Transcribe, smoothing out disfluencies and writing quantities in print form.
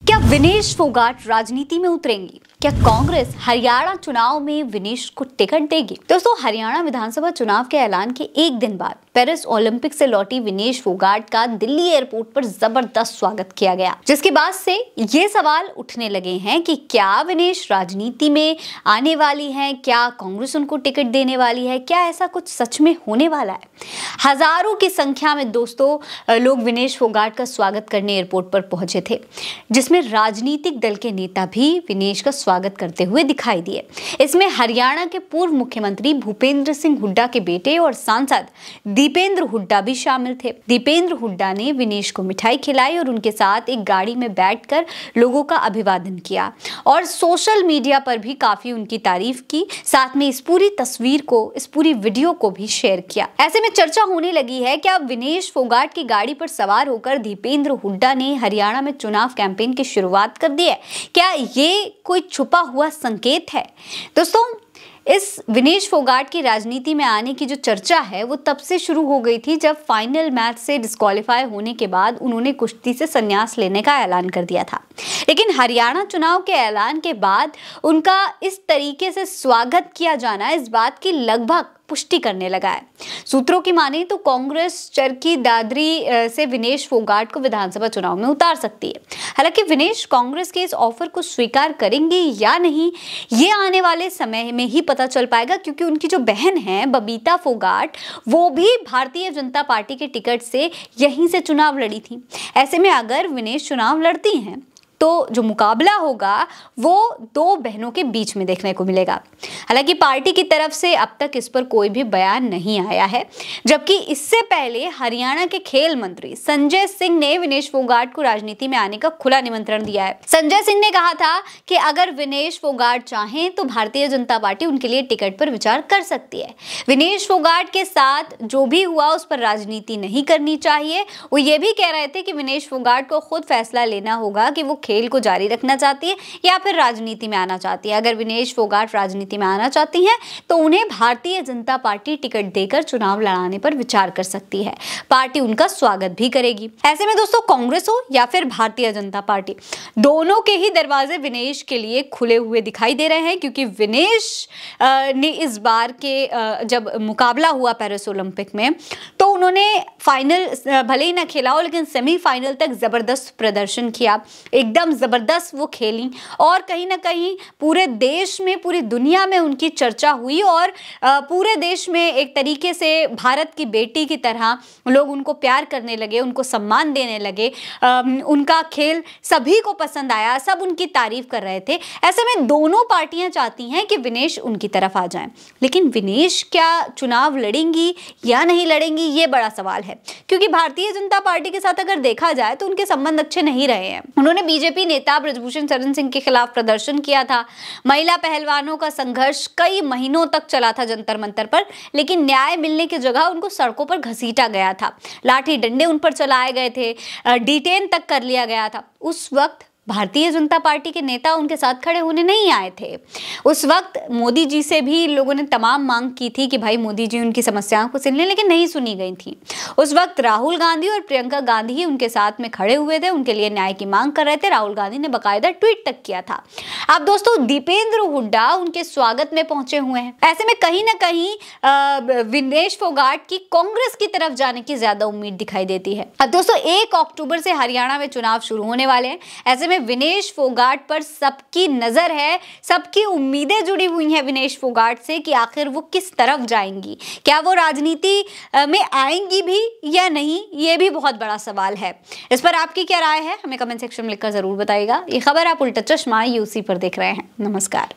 क्या विनेश फोगाट राजनीति में उतरेंगी? क्या कांग्रेस हरियाणा चुनाव में विनेश को टिकट देगी? दोस्तों, हरियाणा विधानसभा चुनाव के ऐलान के एक दिन बाद पेरिस ओलंपिक से लौटी विनेश फोगाट का दिल्ली एयरपोर्ट पर जबरदस्त स्वागत किया गया, जिसके बाद से ये सवाल उठने लगे हैं कि क्या विनेश राजनीति में आने वाली हैं? क्या कांग्रेस उनको टिकट देने वाली है? क्या ऐसा कुछ सच में होने वाला है? हजारों की संख्या में दोस्तों लोग विनेश फोगाट का स्वागत करने एयरपोर्ट पर पहुंचे थे, जिसमें राजनीतिक दल के नेता भी विनेश का स्वागत करते हुए दिखाई दिए। इसमें हरियाणा के पूर्व मुख्यमंत्री भूपेंद्र सिंह हुड्डा के बेटे और सांसद दीपेंद्र हुड्डा भी शामिल थे। दीपेंद्र हुड्डा ने विनेश को मिठाई खिलाई और उनके साथ एक गाड़ी में बैठकर लोगों का अभिवादन किया और सोशल मीडिया पर भी काफी उनकी तारीफ की। साथ में इस पूरी तस्वीर को, इस पूरी वीडियो को भी शेयर किया। ऐसे में चर्चा होने लगी है कि अब विनेश फोगाट की गाड़ी पर सवार होकर दीपेंद्र हुड्डा ने हरियाणा में चुनाव कैंपेन की शुरुआत कर दी है। क्या ये कोई छुपा हुआ संकेत है? दोस्तों, इस विनेश फोगाट की राजनीति में आने की जो चर्चा है वो तब से शुरू हो गई थी जब फाइनल मैच से डिस्क्वालीफाई होने के बाद उन्होंने कुश्ती से संन्यास लेने का ऐलान कर दिया था। लेकिन हरियाणा चुनाव के ऐलान के बाद उनका इस तरीके से स्वागत किया जाना इस बात की लगभग पुष्टि करने लगा है। सूत्रों की माने तो कांग्रेस चरखी दादरी से विनेश फोगाट को विधानसभा चुनाव में उतार सकती है। हालांकि विनेश कांग्रेस के इस ऑफर को स्वीकार करेंगे या नहीं, ये आने वाले समय में ही पता चल पाएगा, क्योंकि उनकी जो बहन है बबीता फोगाट, वो भी भारतीय जनता पार्टी के टिकट से यहीं से चुनाव लड़ी थी। ऐसे में अगर विनेश चुनाव लड़ती हैं तो जो मुकाबला होगा वो दो बहनों के बीच में देखने को मिलेगा। हालांकि पार्टी की तरफ से अब तक इस पर कोई भी बयान नहीं आया है, जबकि इससे पहले हरियाणा के खेल मंत्री संजय सिंह ने विनेश फोगाट को राजनीति में आने का खुला निमंत्रण दिया है। संजय सिंह ने कहा था कि अगर विनेश फोगाट चाहें तो भारतीय जनता पार्टी उनके लिए टिकट पर विचार कर सकती है। विनेश फोगाट के साथ जो भी हुआ उस पर राजनीति नहीं करनी चाहिए। वो ये भी कह रहे थे कि विनेश फोगाट को खुद फैसला लेना होगा कि वो खेल को जारी रखना चाहती है या फिर राजनीति में आना चाहती है। अगर विनेश फोगाट राजनीति में आना चाहती हैं तो उन्हें भारतीय जनता पार्टी टिकट देकर चुनाव लड़ाने पर विचार कर सकती है। पार्टी उनका स्वागत भी करेगी। ऐसे में दोस्तों, कांग्रेस हो या फिर भारतीय जनता पार्टी, दोनों के ही दरवाजे विनेश के लिए खुले हुए दिखाई दे रहे हैं, क्योंकि विनेश ने इस बार के जब मुकाबला हुआ पेरिस ओलंपिक में तो उन्होंने फाइनल भले ही ना खेला हो, लेकिन सेमीफाइनल तक जबरदस्त प्रदर्शन किया। एकदम जबरदस्त वो खेली और कहीं ना कहीं पूरे देश में, पूरी दुनिया में उनकी चर्चा हुई और पूरे देश में एक तरीके से भारत की बेटी की तरह लोग उनको प्यार करने लगे, उनको सम्मान देने लगे। उनका खेल सभी को पसंद आया, सब उनकी तारीफ कर रहे थे। ऐसे में दोनों पार्टियां चाहती हैं कि विनेश उनकी तरफ आ जाएं, लेकिन विनेश क्या चुनाव लड़ेंगी या नहीं लड़ेंगी, ये बड़ा सवाल है। क्योंकि भारतीय जनता पार्टी के साथ अगर देखा जाए तो उनके संबंध अच्छे नहीं रहे हैं। उन्होंने बीजेपी नेता ब्रजभूषण शरण सिंह के खिलाफ प्रदर्शन किया था। महिला पहलवानों का संघर्ष कई महीनों तक चला था जंतर मंतर पर, लेकिन न्याय मिलने की जगह उनको सड़कों पर घसीटा गया था, लाठी डंडे उन पर चलाए गए थे, डिटेन तक कर लिया गया था। उस वक्त भारतीय जनता पार्टी के नेता उनके साथ खड़े होने नहीं आए थे। उस वक्त मोदी जी से भी लोगों ने तमाम मांग की थी कि भाई मोदी जी उनकी समस्याओं को सुन लें, लेकिन नहीं सुनी गई थी। उस वक्त राहुल गांधी और प्रियंका गांधी ही उनके साथ में खड़े हुए थे, उनके लिए न्याय की मांग कर रहे थे। राहुल गांधी ने बाकायदा ट्वीट तक किया था। अब दोस्तों, दीपेंद्र हुड्डा उनके स्वागत में पहुंचे हुए हैं। ऐसे में कहीं ना कहीं विनेश फोगाट की कांग्रेस की तरफ जाने की ज्यादा उम्मीद दिखाई देती है। अब दोस्तों, 1 अक्टूबर से हरियाणा में चुनाव शुरू होने वाले हैं। ऐसे में विनेश फोगाट पर सबकी नजर है, सबकी उम्मीदें जुड़ी हुई हैं विनेश फोगाट से कि आखिर वो किस तरफ जाएंगी। क्या वो राजनीति में आएंगी भी या नहीं, ये भी बहुत बड़ा सवाल है। इस पर आपकी क्या राय है, हमें कमेंट सेक्शन में लिखकर जरूर बताइएगा। ये खबर आप उल्टा चश्मा यूसी पर देख रहे हैं। नमस्कार।